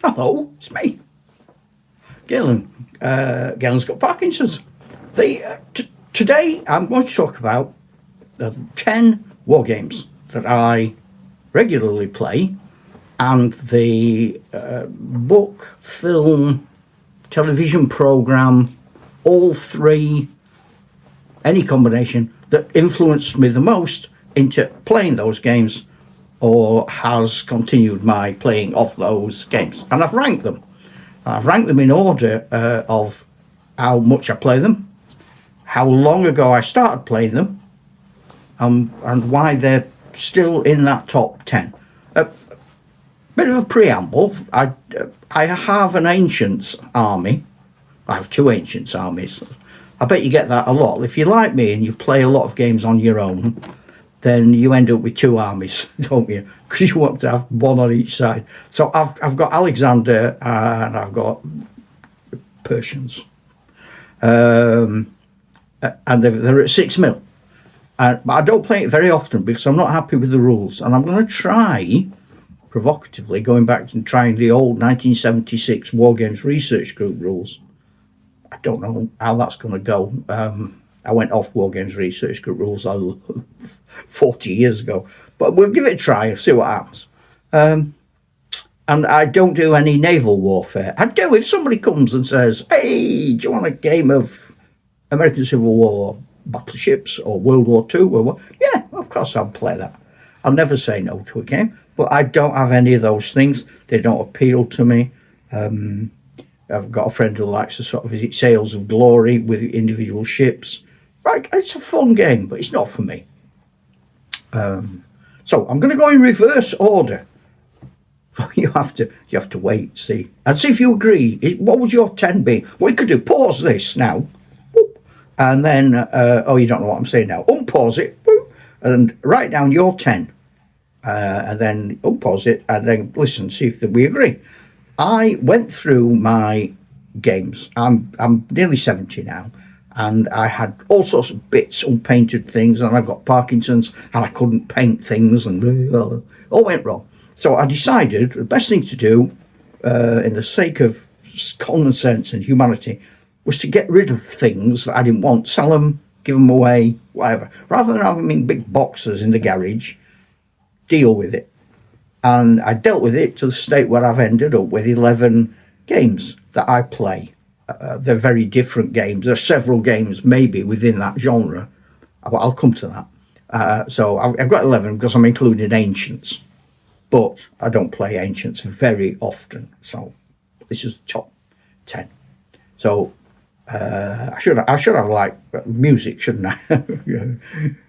Hello, it's me, Galen. Galen's got Parkinson's. Today I'm going to talk about the 10 war games that I regularly play, and the book, film, television program, all three, any combination that influenced me the most into playing those games or has continued my playing of those games. And I've ranked them. I've ranked them in order of how much I play them, how long ago I started playing them, and why they're still in that top 10. Bit of a preamble. I have an Ancients army. I have two Ancients armies. I bet you get that a lot. If you're like me and you play a lot of games on your own, then you end up with two armies, don't you? Because you want to have one on each side. So I've got Alexander and I've got Persians. And they're at 6 mil. But I don't play it very often because I'm not happy with the rules. And I'm going to try, provocatively, going back and trying the old 1976 Wargames Research Group rules. I don't know how that's going to go. I went off Wargames Research Group rules 40 years ago. But we'll give it a try and see what happens. And I don't do any naval warfare. I do if somebody comes and says, hey, do you want a game of American Civil War battleships or World War II? Or what? Yeah, of course I'll play that. I'll never say no to a game. But I don't have any of those things. They don't appeal to me. I've got a friend who likes to sort of visit Sails of Glory with individual ships. Right, it's a fun game, but it's not for me. So I'm going to go in reverse order. You have to wait, see, and see if you agree. What would your 10 be? What you could do, pause this now, and then you don't know what I'm saying now. Unpause it, and write down your 10, and then unpause it, and then listen, see if we agree. I went through my games. I'm nearly 70 now, and I had all sorts of bits, unpainted things, and I got Parkinson's, and I couldn't paint things, and all went wrong. So I decided the best thing to do, in the sake of common sense and humanity, was to get rid of things that I didn't want, sell them, give them away, whatever. Rather than having them in big boxes in the garage, deal with it. And I dealt with it to the state where I've ended up with 11 games that I play. They're very different games. There are several games maybe within that genre. I'll come to that. So I've got 11 because I'm including Ancients. But I don't play Ancients very often. So this is the top 10. So I should have like music, shouldn't I?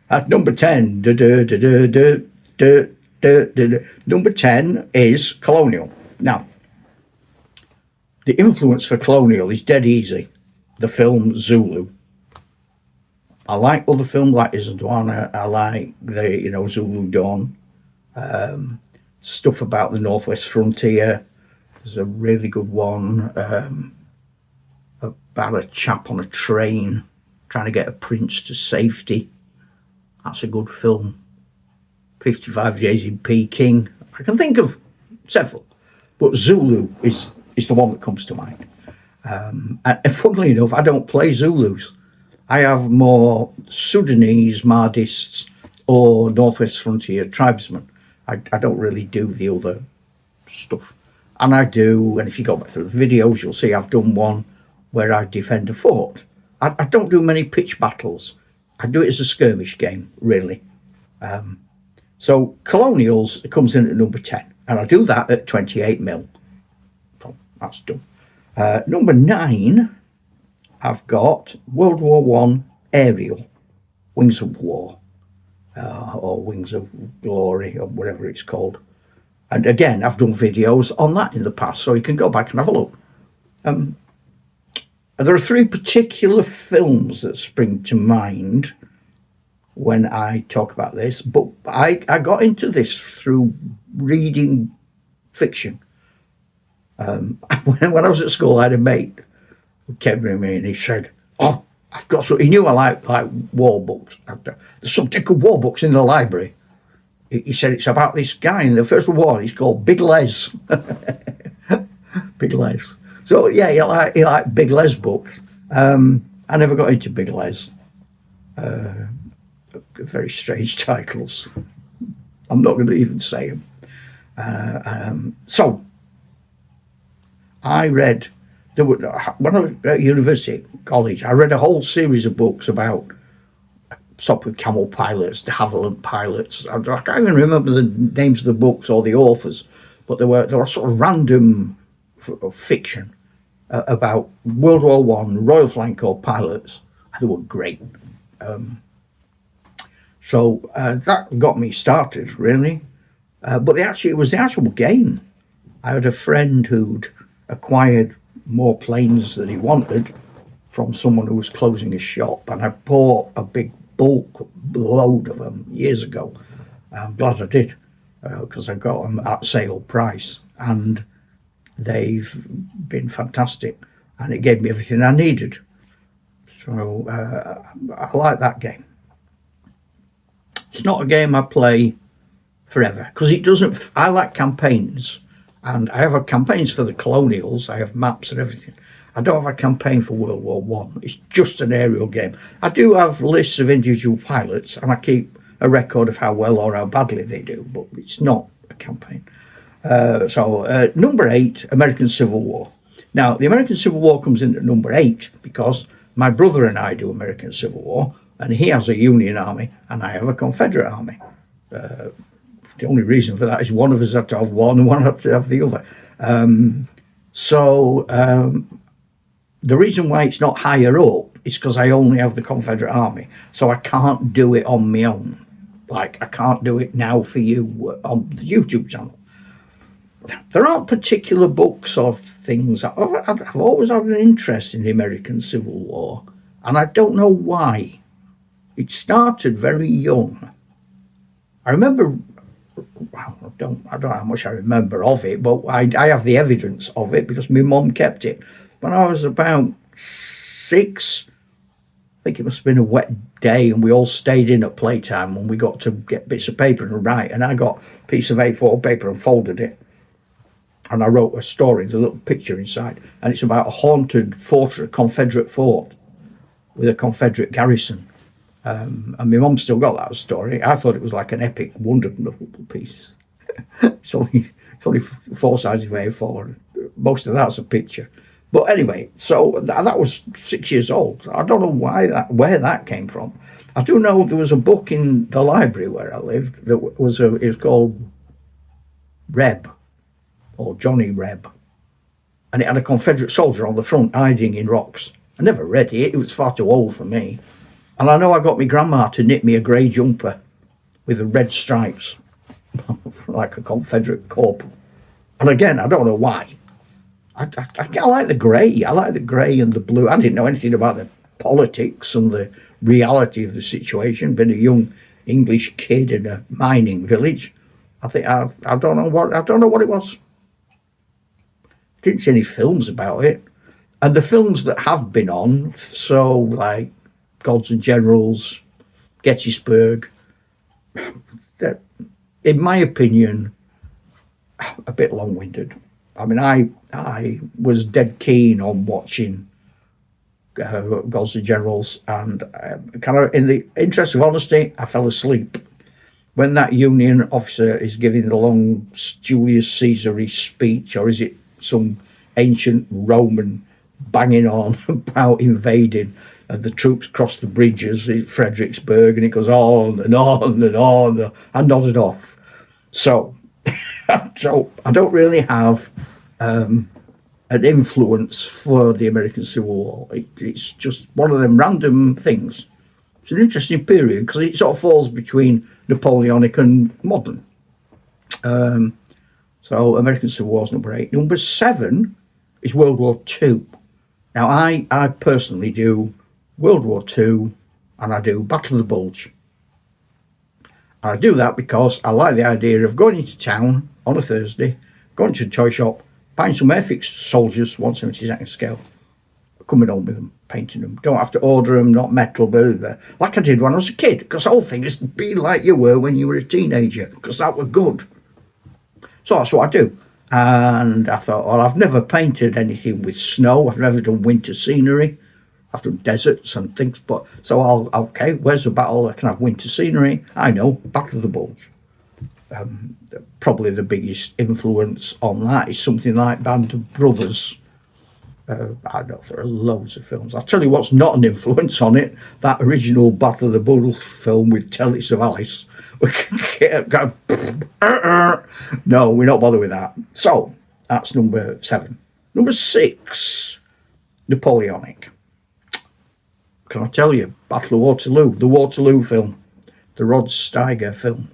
At number 10, number 10 is Colonial. Now, the influence for Colonial is dead easy. The film Zulu. I like other films like Isandwana. I like the Zulu Dawn. Stuff about the Northwest Frontier. There's a really good one about a chap on a train trying to get a prince to safety. That's a good film. 55 Days in Peking. I can think of several, but Zulu is the one that comes to mind. And funnily enough, I don't play Zulus. I have more Sudanese Mahdists or Northwest Frontier tribesmen. I don't really do the other stuff. And I do, and if you go back through the videos, you'll see I've done one where I defend a fort. I don't do many pitch battles. I do it as a skirmish game, really. So Colonials comes in at number 10, and I do that at 28 mil. So that's done. Number 9, I've got World War I Aerial, Wings of War, or Wings of Glory, or whatever it's called. And again, I've done videos on that in the past, so you can go back and have a look. There are 3 particular films that spring to mind when I talk about this, but I got into this through reading fiction. When I was at school, I had a mate who came to me and he said, "Oh, I've got so." He knew I like war books. There's some good war books in the library. He said it's about this guy in the First World War. He's called Big Les. Big Les. So yeah, you like Big Les books. I never got into Big Les. Very strange titles. I'm not going to even say them. So I read, when I was at university, college, I read a whole series of books about stop with camel pilots, de Havilland pilots. I can't even remember the names of the books or the authors, but they were sort of random fiction about World War One Royal Flying Corps pilots. They were great. So that got me started, really. But it was the actual game. I had a friend who'd acquired more planes than he wanted from someone who was closing a shop, and I bought a big bulk load of them years ago. I'm glad I did, because I got them at sale price, and they've been fantastic, and it gave me everything I needed. So I like that game. It's not a game I play forever, because it doesn't. I like campaigns, and I have campaigns for the colonials. I have maps and everything. I don't have a campaign for World War One. It's just an aerial game. I do have lists of individual pilots, and I keep a record of how well or how badly they do, but it's not a campaign. So number 8, American Civil War. Now, the American Civil War comes in at number 8 because my brother and I do American Civil War, and he has a Union army, and I have a Confederate army. The only reason for that is one of us had to have one and one had to have the other. The reason why it's not higher up is because I only have the Confederate army, so I can't do it on my own. Like, I can't do it now for you on the YouTube channel. There aren't particular books or things. I've always had an interest in the American Civil War, and I don't know why. It started very young. I remember, I don't know how much I remember of it, but I have the evidence of it because my mum kept it. When I was about 6, I think it must have been a wet day, and we all stayed in at playtime, and we got to get bits of paper and write, and I got a piece of A4 paper and folded it, and I wrote a story. There's a little picture inside, and it's about a haunted fortress, Confederate fort with a Confederate garrison. And my mum still got that story. I thought it was like an epic, wonderful piece. it's only 4 sides of A4. Most of that's a picture. But anyway, so that was 6 years old. I don't know where that came from. I do know there was a book in the library where I lived that it was called Reb, or Johnny Reb, and it had a Confederate soldier on the front hiding in rocks. I never read it. It was far too old for me. And I know I got my grandma to knit me a grey jumper with the red stripes, like a Confederate corporal. And again, I don't know why. I like the grey. I like the grey and the blue. I didn't know anything about the politics and the reality of the situation. Being a young English kid in a mining village, I don't know what it was. Didn't see any films about it, and the films that have been on, so like Gods and Generals, Gettysburg, they're, in my opinion, a bit long-winded. I mean, I was dead keen on watching Gods and Generals, and kind of in the interest of honesty, I fell asleep when that Union officer is giving the long Julius Caesar speech, or is it some ancient Roman banging on about invading, and the troops cross the bridges in Fredericksburg, and it goes on and on and on. I nodded off. So I don't really have an influence for the American Civil War. It's just one of them random things. It's an interesting period because it sort of falls between Napoleonic and modern. So American Civil War is number 8. Number 7 is World War II. Now, I personally do World War II, and I do Battle of the Bulge. And I do that because I like the idea of going into town on a Thursday, going to a toy shop, buying some Airfix soldiers, 1/72 scale, coming home with them, painting them. Don't have to order them, not metal, blah, like I did when I was a kid, because the whole thing is be like you were when you were a teenager, because that was good. So that's what I do. And I thought, well, I've never painted anything with snow. I've never done winter scenery. I've done deserts and things, but so okay, where's the battle? I can have winter scenery. I know, Battle of the Bulge. Probably the biggest influence on that is something like Band of Brothers. I know there are loads of films. I'll tell you what's not an influence on it, that original Battle of the Bulge film with Tell It of Alice. No, we're not bothered with that. So, that's number 7. Number 6, Napoleonic. Can I tell you, Battle of Waterloo, the Waterloo film, the Rod Steiger film.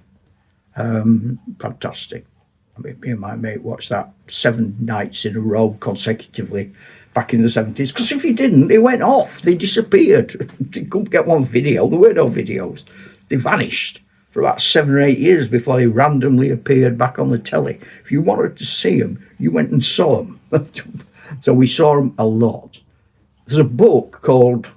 Fantastic. I mean, me and my mate watched that 7 nights in a row consecutively back in the 70s. Because if you didn't, they went off. They disappeared. They couldn't get one video. There were no videos. They vanished for about 7 or 8 years before they randomly appeared back on the telly. If you wanted to see them, you went and saw them. So we saw them a lot. There's a book called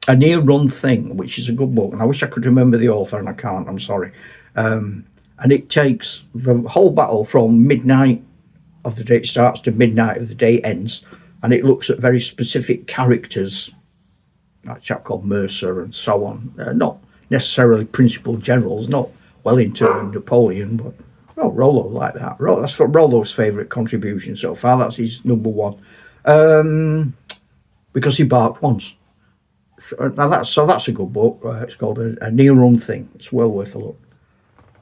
A Near Run Thing, which is a good book. And I wish I could remember the author, and I can't. I'm sorry. And it takes the whole battle from midnight of the day it starts to midnight of the day it ends, and it looks at very specific characters, like a chap called Mercer and so on. Not necessarily principal generals, not Wellington and Napoleon, but Rollo like that. That's what Rollo's favourite contribution so far. That's his number 1, because he barked once. So that's a good book. It's called A Near Run Thing. It's well worth a look.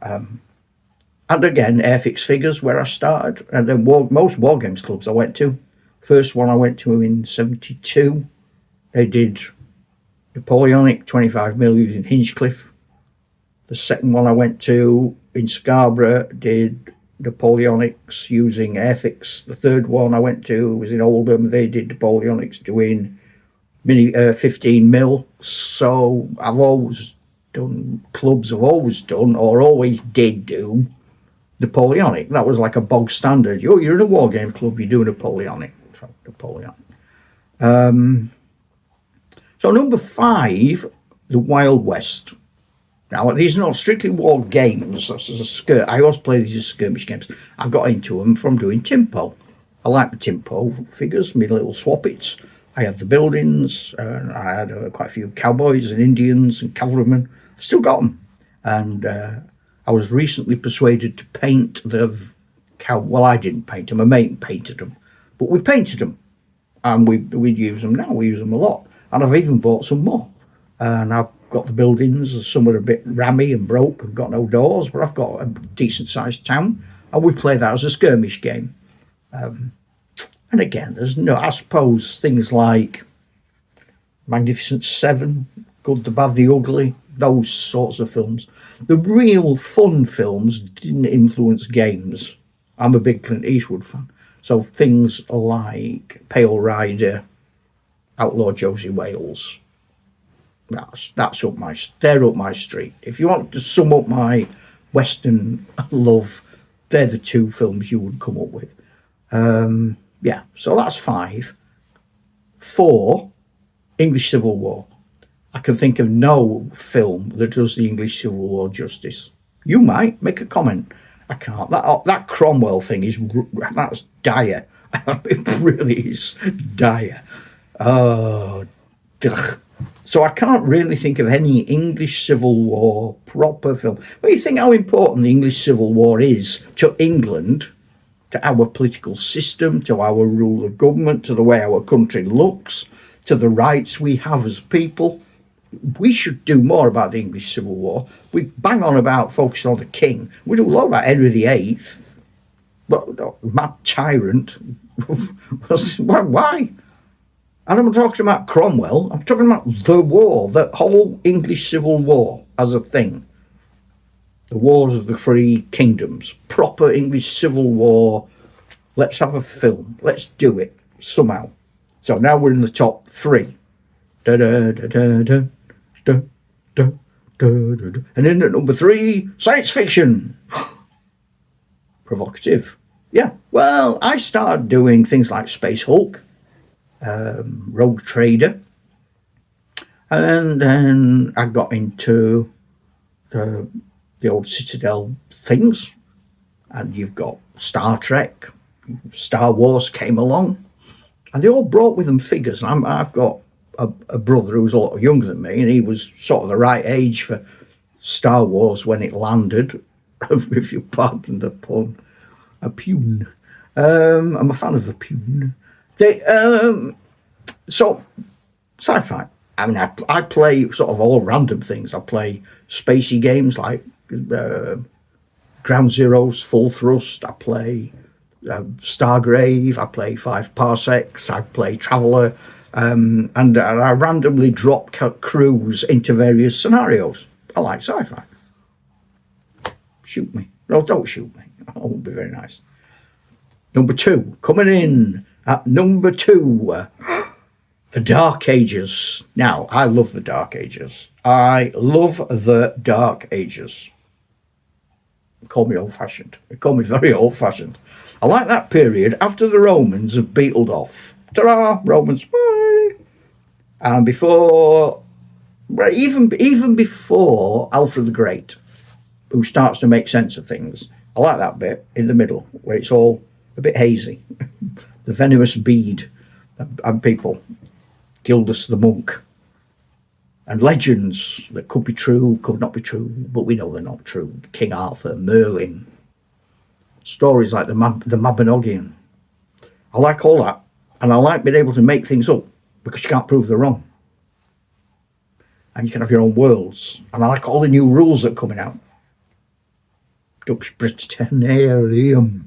And again, Airfix Figures, where I started, and then most war games clubs I went to. First one I went to in 72, they did Napoleonic 25mm using Hinchcliffe. The second one I went to in Scarborough did Napoleonics using Airfix. The third one I went to was in Oldham. They did Napoleonics doing 15mm. So I've always done clubs. I've always done or always did do Napoleonic. That was like a bog standard. You're in a war game club, you do Napoleonic. So Napoleonic. So number 5, the Wild West. Now these are not strictly war games. That's a I always play these as skirmish games. I got into them from doing Timpo. I like the Timpo figures, my little swappets. I had the buildings. I had quite a few cowboys and Indians and cavalrymen. I still got them, and I was recently persuaded to paint the well, I didn't paint them. My mate painted them, but we painted them, and we'd use them now. We use them a lot, and I've even bought some more. And I've got the buildings. Some are a bit rammy and broke and got no doors, but I've got a decent sized town, and we play that as a skirmish game. And again, I suppose things like Magnificent Seven, Good, the Bad, the Ugly, those sorts of films. The real fun films didn't influence games. I'm a big Clint Eastwood fan. So things like Pale Rider, Outlaw Josie Wales, they're up my street. If you want to sum up my Western love, they're the 2 films you would come up with. So that's 5. 4, English Civil War. I can think of no film that does the English Civil War justice. You might make a comment. I can't. That Cromwell thing that's dire. It really is dire. Oh, ugh. So I can't really think of any English Civil War proper film. But you think how important the English Civil War is to England, to our political system, to our rule of government, to the way our country looks, to the rights we have as people. We should do more about the English Civil War. We bang on about focusing on the king. We do a lot about Henry VIII. But mad tyrant. Why? And I'm talking about Cromwell. I'm talking about the war, the whole English Civil War as a thing. The Wars of the Three Kingdoms. Proper English Civil War. Let's have a film. Let's do it somehow. So now we're in the top 3. Da da da da da. Da, da, da, da, da. And then at number 3, science fiction. Provocative. Yeah, well, I started doing things like Space Hulk, Rogue Trader, and then I got into the old Citadel things, and you've got Star Trek, Star Wars came along, and they all brought with them figures. And I've got a brother who's a lot younger than me, and he was sort of the right age for Star Wars when it landed, if you pardon the pun. A pun. I'm a fan of a pun. So, sci-fi. I mean, I play sort of all random things. I play spacey games like Ground Zeroes, Full Thrust. I play Stargrave. I play 5 Parsecs. I play Traveller. And I randomly drop crews into various scenarios. I like sci-fi. Shoot me. No, don't shoot me. That would be very nice. Number 2, coming in at number 2, the Dark Ages. Now, I love the Dark Ages. I love the Dark Ages. Call me old-fashioned. Call me very old-fashioned. I like that period after the Romans have beetled off. Ta-ra, Romans, bye! And before, well, even before Alfred the Great, who starts to make sense of things. I like that bit in the middle where it's all a bit hazy. The venomous bead and people, Gildas the monk, and legends that could be true, could not be true, but we know they're not true. King Arthur, Merlin, stories like the Mabinogion. I like all that, and I like being able to make things up because you can't prove they're wrong. And you can have your own worlds. And I like all the new rules that are coming out. Dux Britanniarum,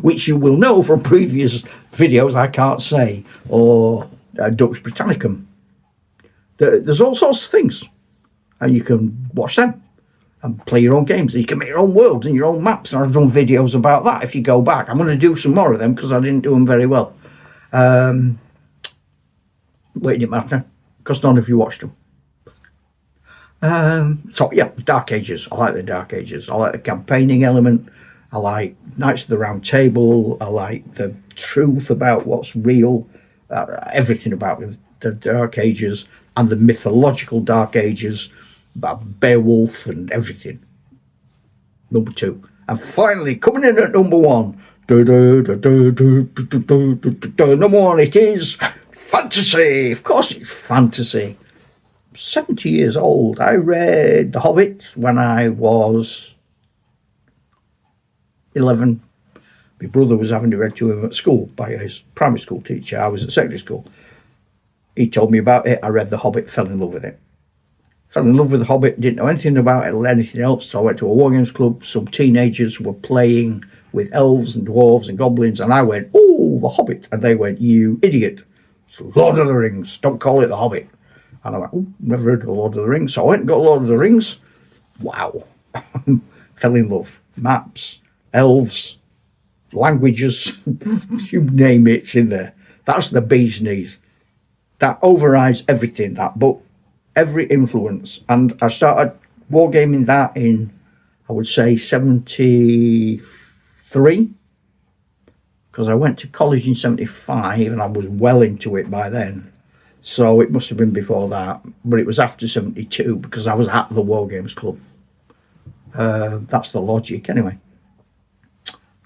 which you will know from previous videos I can't say, or Dux Britannicum. There's all sorts of things, and you can watch them and play your own games. And you can make your own worlds and your own maps, and I've done videos about that. If you go back, I'm going to do some more of them because I didn't do them very well. Wait, it didn't matter because none of you watched them. So yeah, Dark Ages. I like the Dark Ages. I like the campaigning element. I like Knights of the Round Table. I like the truth about what's real. Everything about the Dark Ages and the mythological Dark Ages, about Beowulf and everything. Number 2. And finally, coming in at number 1. Number 1, it is fantasy. Of course it's fantasy. 70 years old. I read The Hobbit when I was 11. My brother was having it read to him at school by his primary school teacher. I was at secondary school. He told me about it. I read The Hobbit, fell in love with it. Fell in love with The Hobbit, didn't know anything about it, anything else. So I went to a wargames club. Some teenagers were playing with elves and dwarves and goblins. And I went, oh, The Hobbit. And they went, you idiot. It's Lord of the Rings. Don't call it The Hobbit. And I went, oh, never heard of Lord of the Rings. So I went and got Lord of the Rings. Wow. Fell in love. Maps, elves, languages, you name it, it's in there. That's the bee's knees. That overrides everything, that book. Every influence. And I started wargaming that in, I would say, 73. Because I went to college in 75 and I was well into it by then. So it must have been before that, but it was after 72 because I was at the Wargames Club. That's the logic, anyway.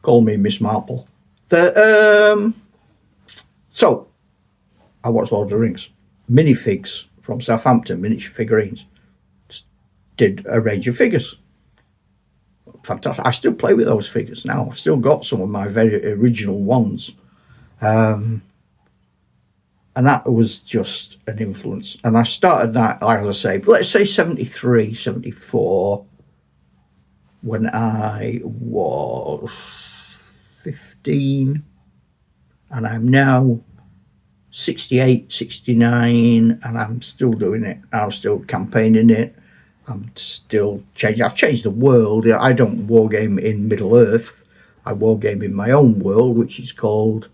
Call me Miss Marple. So I watched Lord of the Rings. Minifigs from Southampton, miniature figurines. Did a range of figures. Fantastic. I still play with those figures now. I've still got some of my very original ones. And that was just an influence. And I started that, like I say, let's say 73, 74, when I was 15. And I'm now 68, 69, and I'm still doing it. I'm still campaigning it. I'm still changing. I've changed the world. I don't wargame in Middle Earth. I wargame in my own world, which is called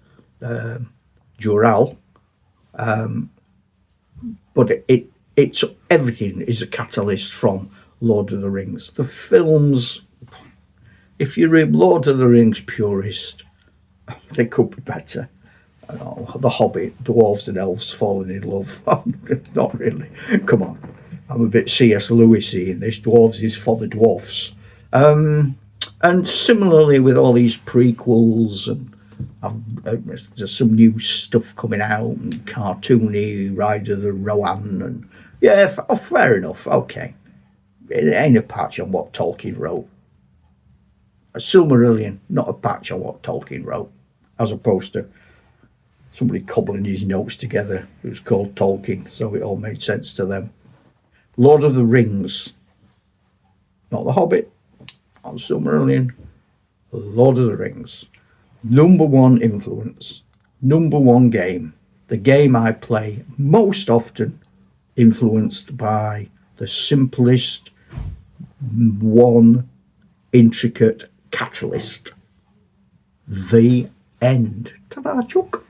Dural. But it's everything is a catalyst from Lord of the Rings. The films, if you're a Lord of the Rings purist, they could be better. The Hobbit, dwarves and elves falling in love. Not really. Come on. I'm a bit C.S. Lewis-y in this. Dwarves is for the dwarfs. And similarly with all these prequels and there's some new stuff coming out and cartoony Ride of the Rohan and yeah, fair enough, okay. It ain't a patch on what Tolkien wrote. A Silmarillion, not a patch on what Tolkien wrote, as opposed to somebody cobbling his notes together who's called Tolkien, so it all made sense to them. Lord of the Rings, not The Hobbit, not Silmarillion, Lord of the Rings. Number one influence, number one game, the game I play most often, influenced by the simplest one intricate catalyst. The end. Ta-da, Chuck.